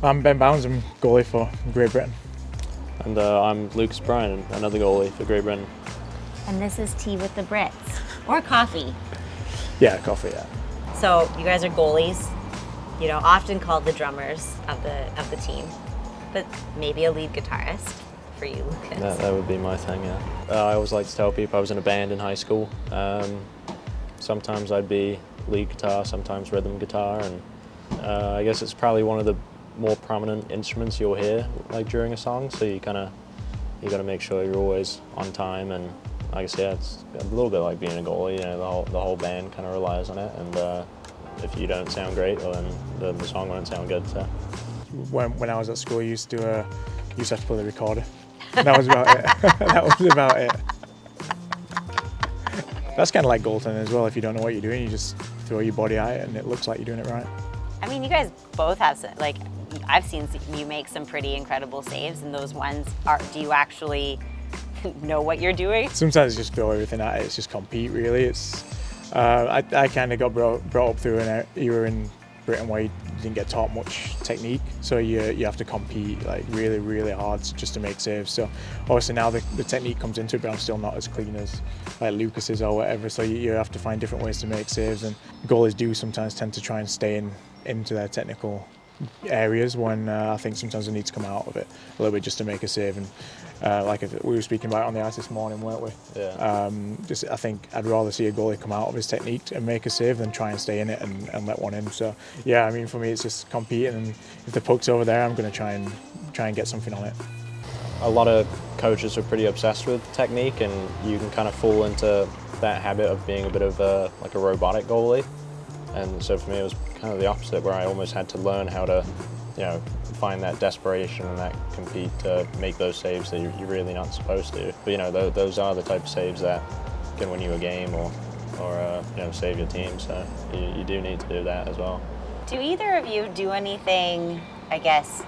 I'm Ben Bowns, I'm goalie for Great Britain. And I'm Brine, another goalie for Great Britain. And this is Tea with the Brits. Or coffee. Yeah, coffee, yeah. So you guys are goalies, often called the drummers of the team, but maybe a lead guitarist for you, Lucas. That would be my thing, yeah. I always like to tell people I was in a band in high school. Sometimes I'd be lead guitar, sometimes rhythm guitar, and I guess it's probably one of the more prominent instruments you'll hear like during a song. So you got to make sure you're always on time, and like I said, it's a little bit like being a goalie. The whole band kind of relies on it, and if you don't sound great, well, then the song won't sound good. So When I was at school, I used to have to play the recorder. That was about it. That was about it. That's kind of like goaltending as well. If you don't know what you're doing, you just throw your body at it, and it looks like you're doing it right. I mean, you guys both have some, I've seen you make some pretty incredible saves, and those ones do you actually know what you're doing? Sometimes just throw everything at it. It's just compete, really. I kind of got brought up through an era in Britain where you didn't get taught much technique, so you have to compete like really hard just to make saves. So obviously now the technique comes into it, but I'm still not as clean as like Lucas is or whatever. So you have to find different ways to make saves, and goalies do sometimes tend to try and stay into their technical areas when I think sometimes they need to come out of it a little bit just to make a save. And like we were speaking about it on the ice this morning, weren't we? yeah. I think I'd rather see a goalie come out of his technique and make a save than try and stay in it and let one in. So yeah, I mean, for me it's just competing, and if the puck's over there, I'm going to try and get something on it. A lot of coaches are pretty obsessed with technique, and you can kind of fall into that habit of being a bit of a robotic goalie. And so for me, it was kind of the opposite, where I almost had to learn how to, find that desperation and that compete to make those saves that you're really not supposed to. But those are the type of saves that can win you a game or save your team. So you do need to do that as well. Do either of you do anything, I guess,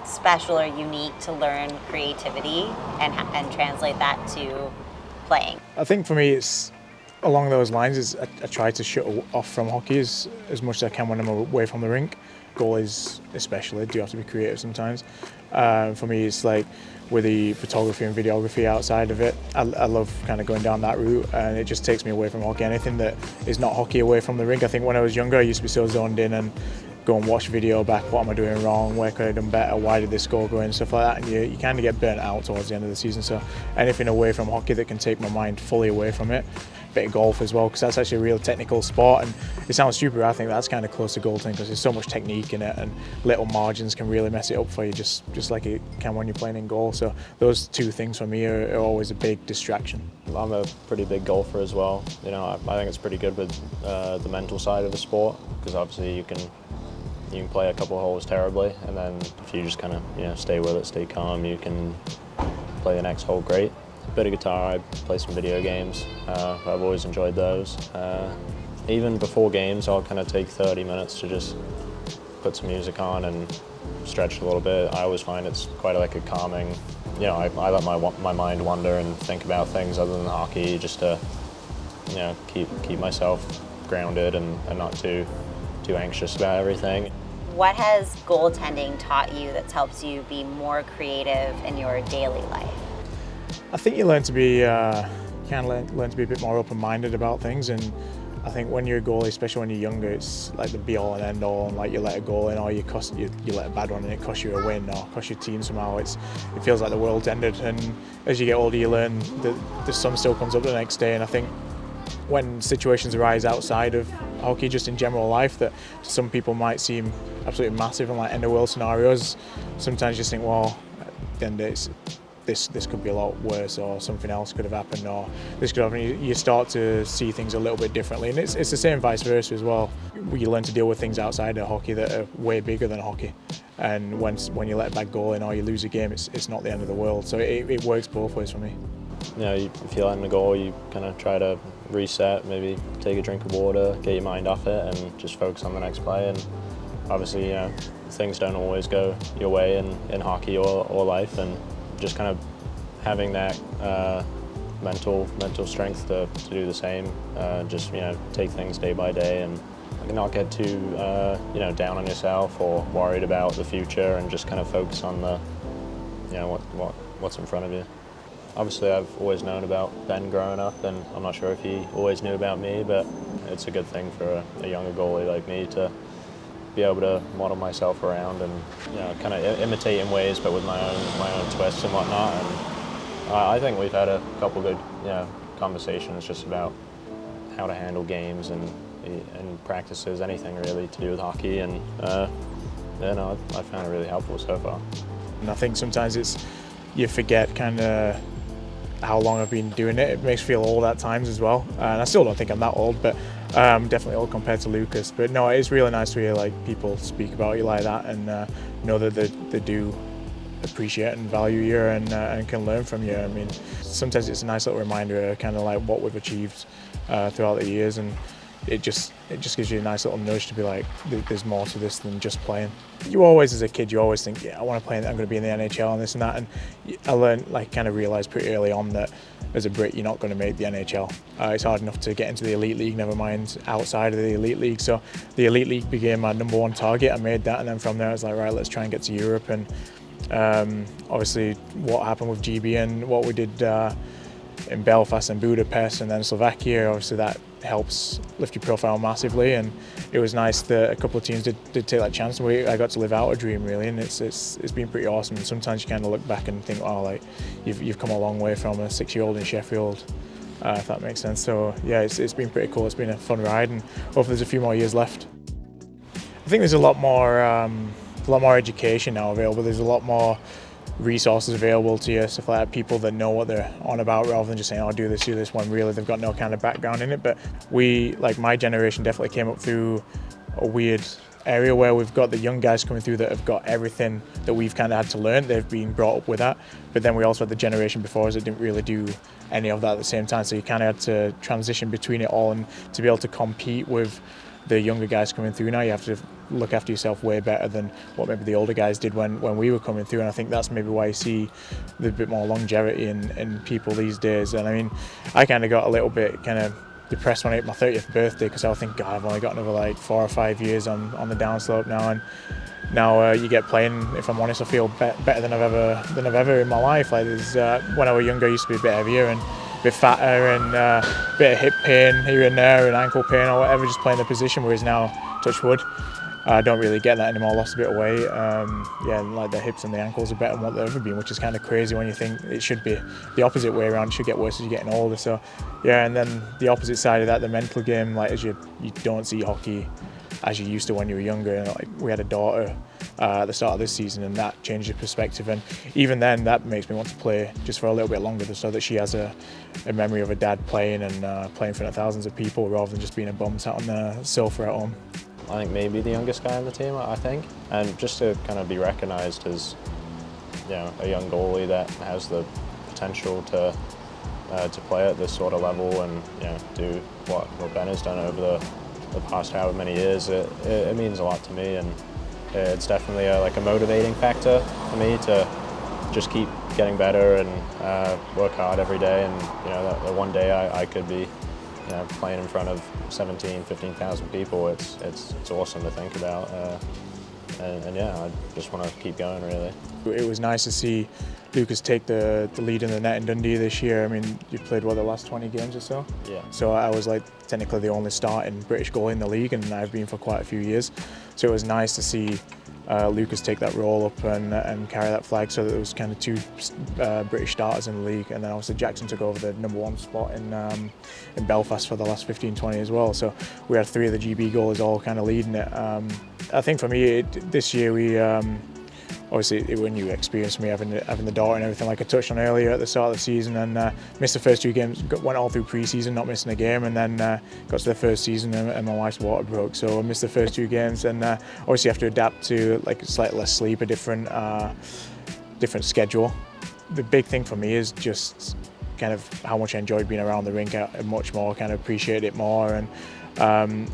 special or unique to learn creativity and translate that to playing? I think for me it's along those lines. Is I try to shut off from hockey as much as I can when I'm away from the rink. Goalies especially do have to be creative sometimes. For me it's like with the photography and videography outside of it, I love kind of going down that route, and it just takes me away from hockey. Anything that is not hockey away from the rink. I think when I was younger I used to be so zoned in and go and watch video back, what am I doing wrong, where could I have done better, why did this score go in, stuff like that, and you kind of get burnt out towards the end of the season. So anything away from hockey that can take my mind fully away from it. Bit of golf as well, because that's actually a real technical sport, and it sounds stupid, but I think that's kind of close to goaltending because there's so much technique in it, and little margins can really mess it up for you, just like it can when you're playing in goal. So those two things for me are always a big distraction. I'm a pretty big golfer as well. I think it's pretty good with the mental side of the sport, because obviously you can play a couple of holes terribly, and then if you just kind of stay with it, stay calm, you can play the next hole great. A bit of guitar, I play some video games. I've always enjoyed those. Even before games, I'll kind of take 30 minutes to just put some music on and stretch a little bit. I always find it's quite like a calming, I let my mind wander and think about things other than hockey, just to keep myself grounded and not too anxious about everything. What has goaltending taught you that's helped you be more creative in your daily life? I think you learn to be learn to be a bit more open-minded about things, and I think when you're a goalie, especially when you're younger, it's like the be-all and end-all, and like you let a goal in or you let a bad one and it costs you a win or costs your team somehow. It feels like the world's ended, and as you get older you learn that the sun still comes up the next day. And I think when situations arise outside of hockey, just in general life, that to some people might seem absolutely massive and like end of world scenarios, sometimes you just think, well, then this could be a lot worse, or something else could have happened, or this could happen. You start to see things a little bit differently, and it's the same vice versa as well. You learn to deal with things outside of hockey that are way bigger than hockey, and when you let a bad goal in or you lose a game, it's not the end of the world. So it works both ways for me. If you let in a goal, you kind of try to reset, maybe take a drink of water, get your mind off it, and just focus on the next play. And obviously, things don't always go your way in hockey or life, and just kind of having that mental strength to do the same. Just take things day by day and not get too down on yourself or worried about the future, and just kind of focus on the what's in front of you. Obviously, I've always known about Ben growing up, and I'm not sure if he always knew about me, but it's a good thing for a younger goalie like me to be able to model myself around and kind of imitate in ways, but with my own twists and whatnot. And I think we've had a couple good conversations just about how to handle games and practices, anything really to do with hockey, and I found it really helpful so far. And I think sometimes you forget kind of how long I've been doing it. It makes me feel old at times as well, and I still don't think I'm that old, but definitely old compared to Lucas. But no, it's really nice to hear like people speak about you like that, and know that they do appreciate and value you, and can learn from you. I mean, sometimes it's a nice little reminder of kind of like what we've achieved throughout the years, and it just gives you a nice little nudge to be like, there's more to this than just playing. You always, as a kid, you always think, yeah, I want to play, I'm going to be in the NHL and this and that. And I learned, kind of realised pretty early on that as a Brit, you're not going to make the NHL. It's hard enough to get into the elite league, never mind outside of the elite league. So the elite league became my #1 target. I made that, and then from there I was like, right, let's try and get to Europe. And obviously, what happened with GB and what we did in Belfast and Budapest and then Slovakia, obviously that helps lift your profile massively, and it was nice that a couple of teams did take that chance, and I got to live out a dream really, and it's been pretty awesome. And sometimes you kind of look back and think, oh, like you've come a long way from a 6-year-old in Sheffield, if that makes sense. So yeah, it's been pretty cool. It's been a fun ride, and hopefully there's a few more years left. I think there's a lot more education now available. There's a lot more resources available to you, stuff like that, people that know what they're on about, rather than just saying, oh, do this, when really they've got no kind of background in it. But we, like my generation, definitely came up through a weird area where we've got the young guys coming through that have got everything that we've kind of had to learn. They've been brought up with that, but then we also had the generation before us that didn't really do any of that at the same time, so you kind of had to transition between it all, and to be able to compete with the younger guys coming through now, you have to look after yourself way better than what maybe the older guys did when we were coming through. And I think that's maybe why you see the bit more longevity in people these days. And I mean, I kind of got a little bit kind of depressed when I hit my 30th birthday, because I was thinking, God, I've only got another like 4 or 5 years on the downslope now, and now you get playing. If I'm honest, I feel better than I've ever in my life. Like when I was younger, I used to be a bit heavier and a bit fatter, and a bit of hip pain here and there, and ankle pain or whatever, just playing the position. Whereas now, touch wood, I don't really get that anymore. Lost a bit of weight. Yeah, and like the hips and the ankles are better than what they've ever been, which is kind of crazy when you think it should be the opposite way around. It should get worse as you're getting older. So yeah, and then the opposite side of that, the mental game, like as you don't see hockey as you used to when you were younger. And like we had a daughter at the start of this season, and that changed the perspective. And even then, that makes me want to play just for a little bit longer, so that she has a memory of a dad playing and playing in front of thousands of people, rather than just being a bum sat on the sofa at home. I think maybe the youngest guy on the team, I think, and just to kind of be recognised as a young goalie that has the potential to play at this sort of level, and do what Ben has done over the past however many years, it means a lot to me, and it's definitely a motivating factor for me to just keep getting better and work hard every day, and that one day I could be playing in front of 15,000 people. It's awesome to think about, and yeah, I just want to keep going really. It was nice to see Lucas take the lead in the net in Dundee this year. I mean, you played the last 20 games or so? Yeah. So I was like technically the only starting British goalie in the league, and I've been for quite a few years. So it was nice to see Lucas take that role up and carry that flag, so that there was kind of 2 British starters in the league, and then obviously Jackson took over the #1 spot in Belfast for the last 15-20 as well. So we had 3 of the GB goalies all kind of leading it. I think for me this year we obviously it was a new experience for me, having the daughter and everything, like I touched on earlier at the start of the season, and missed the first 2 games, went all through pre-season not missing a game, and then got to the first season and my wife's water broke, so I missed the first 2 games, and obviously you have to adapt to like slightly less sleep, a different schedule. The big thing for me is just kind of how much I enjoyed being around the rink, much more, kind of appreciate it more, and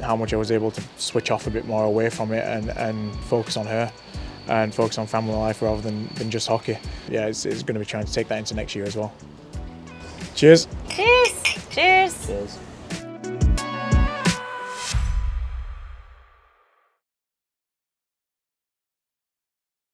how much I was able to switch off a bit more away from it and focus on her and focus on family life rather than just hockey. Yeah, it's going to be trying to take that into next year as well. Cheers. Cheers. Cheers. Cheers.